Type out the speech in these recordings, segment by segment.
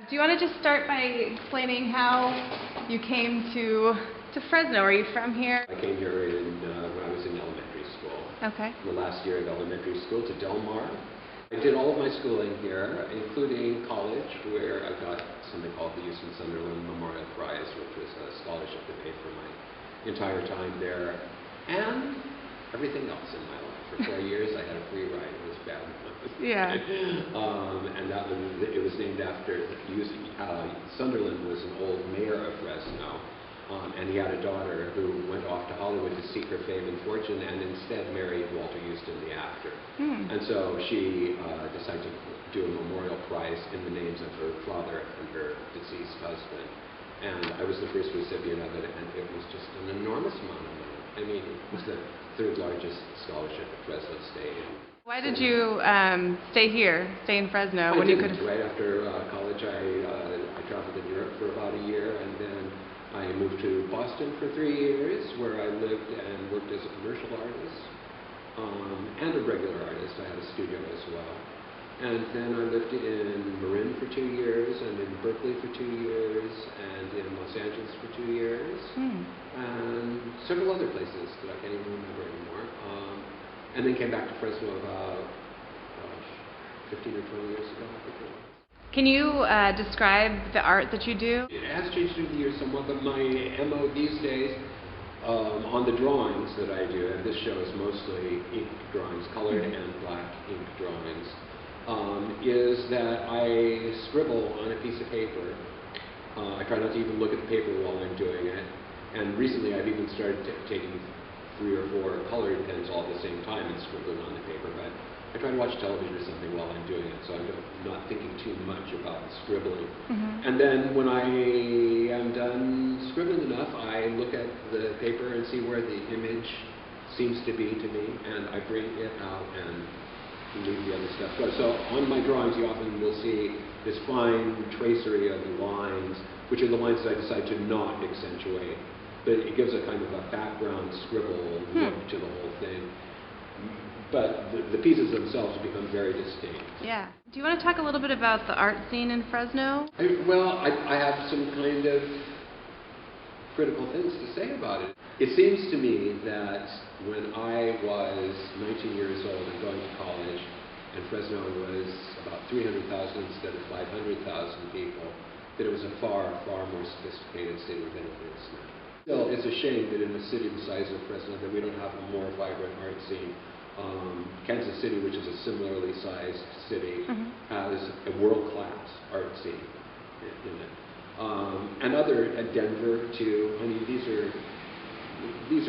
Do you want to just start by explaining how you came to Fresno? Are you from here? I came here when I was in elementary school. Okay. The last year of elementary school to Del Mar. I did all of my schooling here, including college, where I got something called the Houston Sunderland Memorial Prize, which was a scholarship that paid for my entire time there, and everything else in my life. For 4 years, I had a free ride. It was bad. Yeah. And it was named after Sunderland was an old mayor of Fresno, and he had a daughter who went off to Hollywood to seek her fame and fortune, and instead married Walter Houston, the actor. And so she decided to do a memorial prize in the names of her father and her deceased husband. And I was the first recipient of it, and it was just an enormous amount of money. I mean, it was the third largest scholarship at Fresno State. Why did you stay in Fresno? Right after college, I traveled in Europe for about a year, and then I moved to Boston for 3 years, where I lived and worked as a commercial artist and a regular artist. I had a studio as well. And then I lived in Marin for 2 years, and in Berkeley for 2 years, and in Los Angeles for 2 years, and several other places that I can't even remember anymore. And then came back to Fresno about 15 or 20 years ago, I think it was. Can you describe the art that you do? It has changed through the years somewhat, but my MO these days, on the drawings that I do, and this show is mostly ink drawings, colored and black ink drawings, is that I scribble on a piece of paper. I try not to even look at the paper while I'm doing it, and recently I've even started taking 3 or 4 colored pens all at the same time and scribbling on the paper, but I try to watch television or something while I'm doing it, so I'm not thinking too much about scribbling. And then when I am done scribbling enough, I look at the paper and see where the image seems to be to me, and I bring it out and leave the other stuff go. So on my drawings, you often will see this fine tracery of lines, which are the lines that I decide to not accentuate. But it gives a kind of a background scribble look to the whole thing. But the pieces themselves become very distinct. Yeah. Do you want to talk a little bit about the art scene in Fresno? I have some kind of critical things to say about it. It seems to me that when I was 19 years old and going to college, and Fresno was about 300,000 instead of 500,000 people, that it was a far, far more sophisticated city than it is now. Still, it's a shame that in a city the size of Fresno that we don't have a more vibrant art scene. Kansas City, which is a similarly sized city, has a world-class art scene in it. And Denver too. I mean, these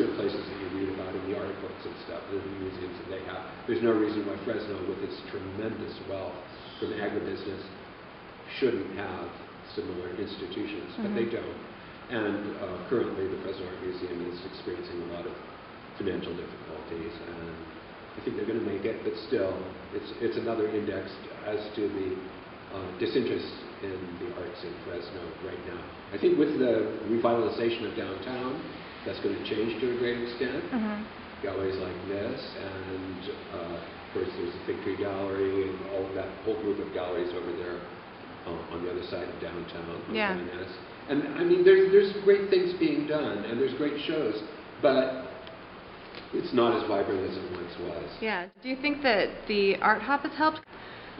are places that you read about in the art books and stuff, the museums that they have. There's no reason why Fresno, with its tremendous wealth from agribusiness, shouldn't have similar institutions, but they don't. And currently, the Fresno Art Museum is experiencing a lot of financial difficulties, and I think they're going to make it, but still, it's another index as to the disinterest in the arts in Fresno right now. I think with the revitalization of downtown, that's going to change to a great extent. Galleries like this, and of course there's the Fig Tree Gallery and all that whole group of galleries over there on the other side of downtown. Yeah. And I mean, there's great things being done, and there's great shows, but it's not as vibrant as it once was. Yeah. Do you think that the art hop has helped?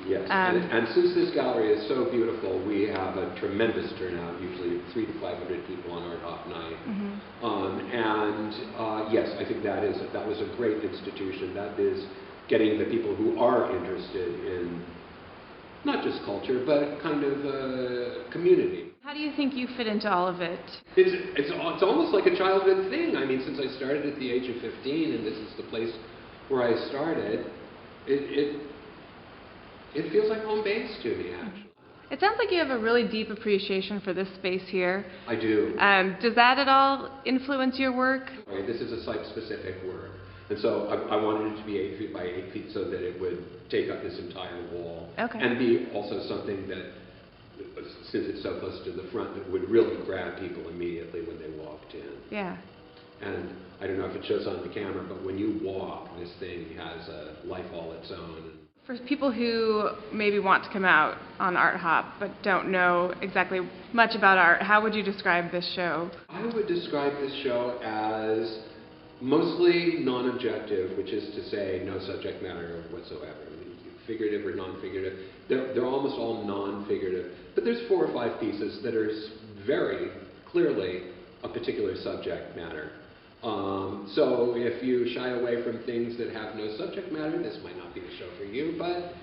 Yes. And since this gallery is so beautiful, we have a tremendous turnout, usually 300 to 500 people on Art Hop night. Yes, I think that was a great institution. That is getting the people who are interested in not just culture, but kind of community. How do you think you fit into all of it? It's almost like a childhood thing. I mean, since I started at the age of 15, and this is the place where I started, it feels like home base to me, actually. It sounds like you have a really deep appreciation for this space here. I do. Does that at all influence your work? This is a site-specific work. And so I wanted it to be 8 feet by 8 feet so that it would take up this entire wall. Okay. And be also something that, since it's so close to the front, that would really grab people immediately when they walked in. Yeah. And I don't know if it shows on the camera, but when you walk, this thing has a life all its own. For people who maybe want to come out on Art Hop but don't know exactly much about art, how would you describe this show? I would describe this show as mostly non-objective, which is to say no subject matter whatsoever. I mean, figurative or non-figurative. They're almost all non-figurative. But there's 4 or 5 pieces that are very clearly a particular subject matter. So if you shy away from things that have no subject matter, this might not be the show for you, but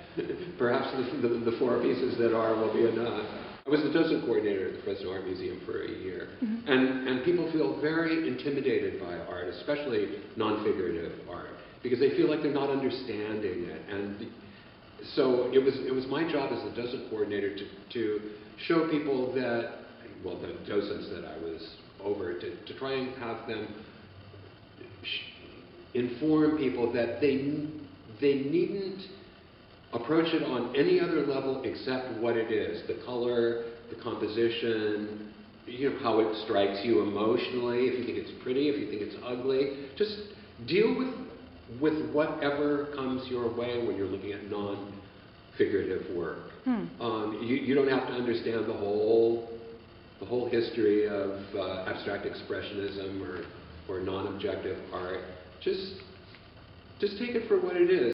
perhaps the 4 pieces that are will be enough. I was the docent coordinator at the Fresno Art Museum for a year, and people feel very intimidated by art, especially non-figurative art, because they feel like they're not understanding it. And so it was my job as the docent coordinator to show people that, well, the docents that I was over, to try and have them inform people that they needn't approach it on any other level except what it is: the color, the composition, how it strikes you emotionally, if you think it's pretty, if you think it's ugly. Just deal with whatever comes your way when you're looking at non-figurative work. You don't have to understand the whole history of abstract expressionism or non-objective art. Just take it for what it is.